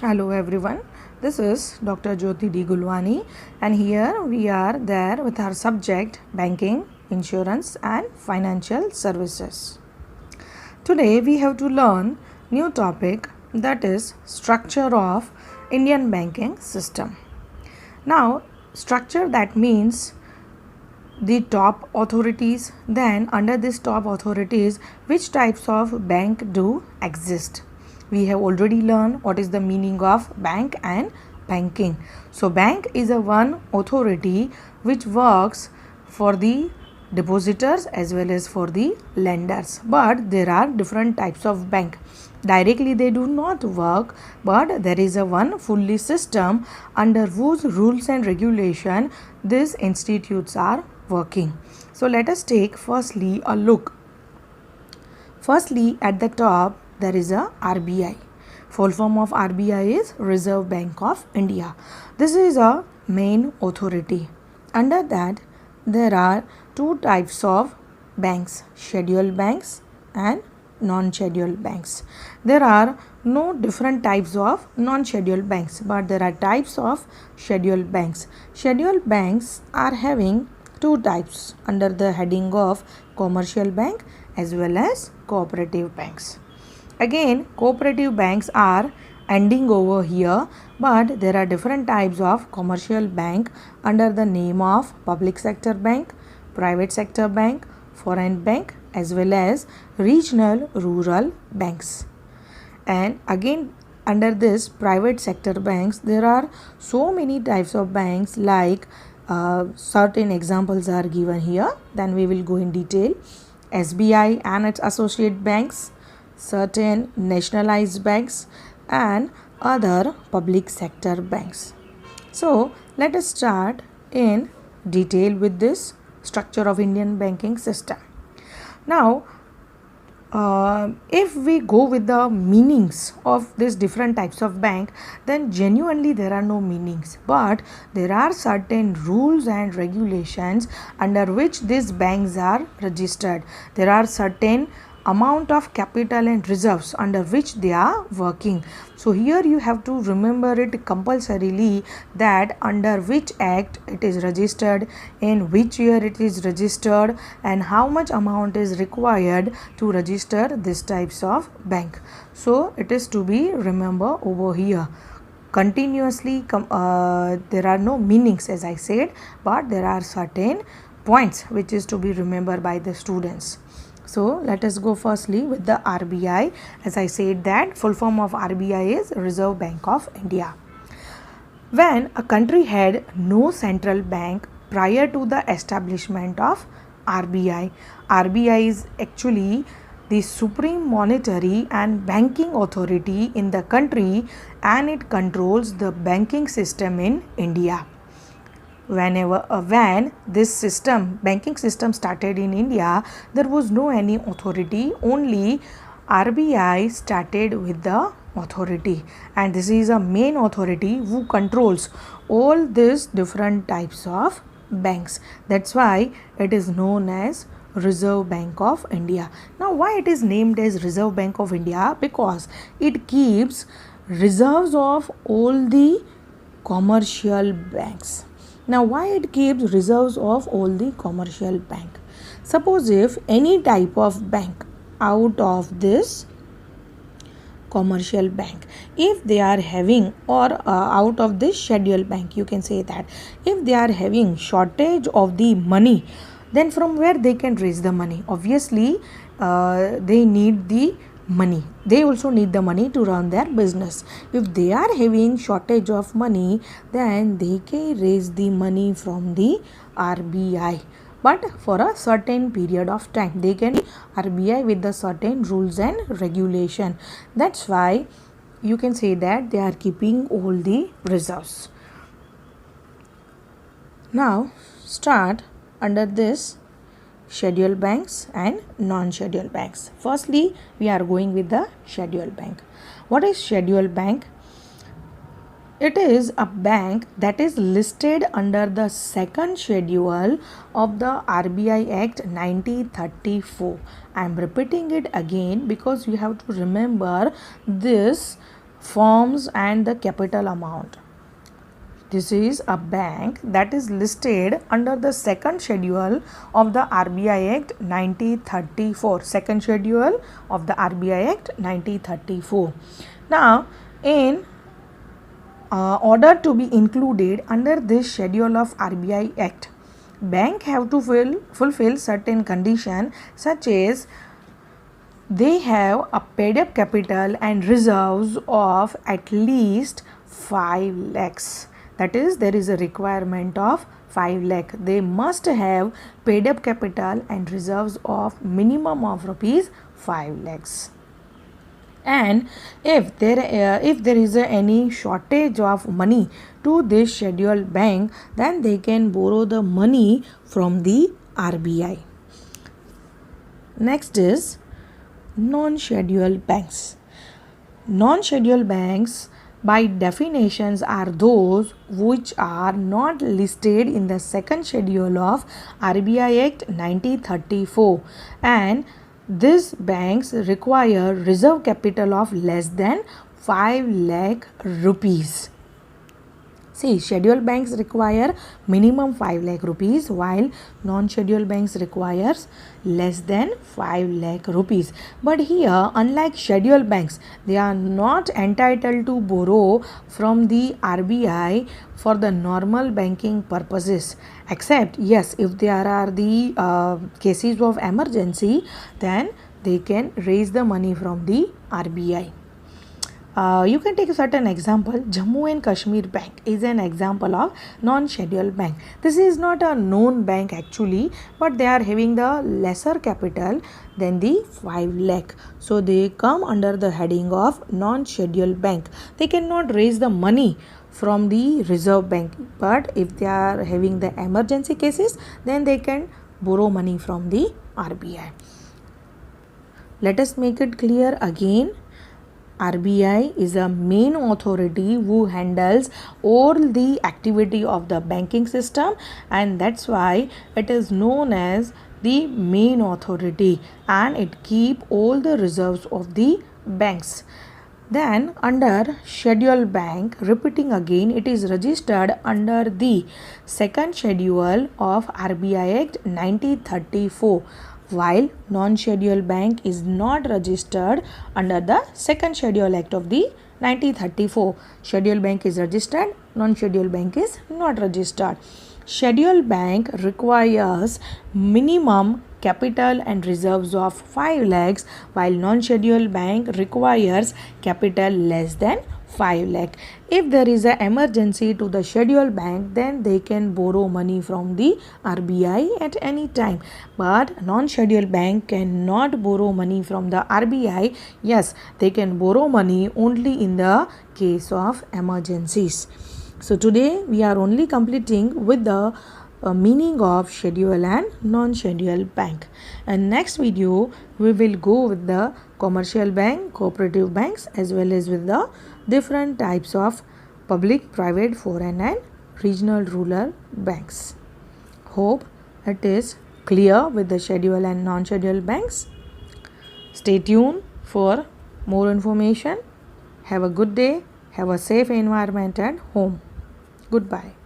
Hello everyone, this is Dr. Jyoti D. Gulwani, and here we are there with our subject banking, insurance and financial services. Today we have to learn new topic, that is structure of Indian banking system. Now structure, that means the top authorities, then under this top authorities which types of bank do exist. We have already learned what is the meaning of bank and banking. So bank is a one authority which works for the depositors as well as for the lenders, but there are different types of bank. Directly they do not work, but there is a one fully system under whose rules and regulation these institutes are working. So let us take firstly a look. Firstly, at the top there is a RBI. Full form of RBI is Reserve Bank of India. This is a main authority. Under that there are two types of banks, scheduled banks and non-scheduled banks. There are no different types of non-scheduled banks, but there are types of scheduled banks. Scheduled banks are having two types under the heading of commercial bank as well as cooperative banks. Again, cooperative banks are ending over here, but there are different types of commercial bank under the name of public sector bank, private sector bank, foreign bank as well as regional rural banks. And again, under this private sector banks there are so many types of banks, like certain examples are given here, then we will go in detail. SBI and its associate banks, certain nationalized banks and other public sector banks. So let us start in detail with this structure of Indian banking system. Now if we go with the meanings of these different types of bank, then genuinely there are no meanings, but there are certain rules and regulations under which these banks are registered. There are certain amount of capital and reserves under which they are working. So here you have to remember it compulsorily, that under which act it is registered, in which year it is registered and how much amount is required to register these types of bank. So it is to be remember over here continuously. There are no meanings as I said, but there are certain points which is to be remembered by the students. So let us go firstly with the RBI. As I said, that full form of RBI is Reserve Bank of India. When a country had no central bank prior to the establishment of RBI, RBI is actually the supreme monetary and banking authority in the country, and it controls the banking system in India. When this banking system started in India, there was no any authority, only RBI started with the authority, and this is a main authority who controls all these different types of banks. That's why it is known as Reserve Bank of India. Now why it is named as Reserve Bank of India? Because it keeps reserves of all the commercial banks. Now why it keeps reserves of all the commercial bank? Suppose if any type of bank out of this commercial bank, if they are having, or out of this scheduled bank, you can say that if they are having shortage of the money, then from where they can raise the money? Obviously they need the money. They also need the money to run their business. If they are having shortage of money, then they can raise the money from the RBI, but for a certain period of time. They can RBI with the certain rules and regulation. That's why you can say that they are keeping all the reserves. Now start under this scheduled banks and non-scheduled banks. Firstly, we are going with the scheduled bank. What is scheduled bank? It is a bank that is listed under the second schedule of the RBI Act 1934. I am repeating it again because you have to remember this forms and the capital amount. This is a bank that is listed under the second schedule of the RBI Act 1934. Second schedule of the RBI Act 1934. Now, in order to be included under this schedule of RBI Act, bank have to fulfill certain conditions, such as they have a paid up capital and reserves of at least 5 lakhs. That is, there is a requirement of 5 lakh. They must have paid up capital and reserves of minimum of rupees 5 lakhs. And if there is any shortage of money to this scheduled bank, then they can borrow the money from the RBI. Next is non-scheduled banks. Non-scheduled banks by definitions are those which are not listed in the second schedule of RBI Act 1934, and these banks require reserve capital of less than 5 lakh rupees. See, scheduled banks require minimum 5 lakh rupees, while non-scheduled banks requires less than 5 lakh rupees. But here, unlike scheduled banks, they are not entitled to borrow from the RBI for the normal banking purposes, except, yes, if there are the cases of emergency, then they can raise the money from the RBI. You can take a certain example. Jammu and Kashmir Bank is an example of non-scheduled bank. This is not a known bank actually, but they are having the lesser capital than the 5 lakh. So they come under the heading of non-scheduled bank. They cannot raise the money from the Reserve Bank, but if they are having the emergency cases, then they can borrow money from the RBI. Let us make it clear again. RBI is a main authority who handles all the activity of the banking system, and that's why it is known as the main authority, and it keep all the reserves of the banks. Then under scheduled bank, repeating again, it is registered under the second schedule of RBI Act 1934. While non-scheduled bank is not registered under the second schedule act of the 1934. Scheduled bank is registered, non-scheduled bank is not registered. Scheduled bank requires minimum capital and reserves of 5 lakhs, while non-scheduled bank requires capital less than 5 lakh. If there is an emergency to the scheduled bank, then they can borrow money from the RBI at any time. But non-scheduled bank cannot borrow money from the RBI. Yes, they can borrow money only in the case of emergencies. So today we are only completing with the meaning of schedule and non-scheduled bank. And next video we will go with the commercial bank, cooperative banks, as well as with the different types of public, private, foreign and regional rural banks. Hope it is clear with the schedule and non-scheduled banks. Stay tuned for more information. Have a good day. Have a safe environment at home. Goodbye.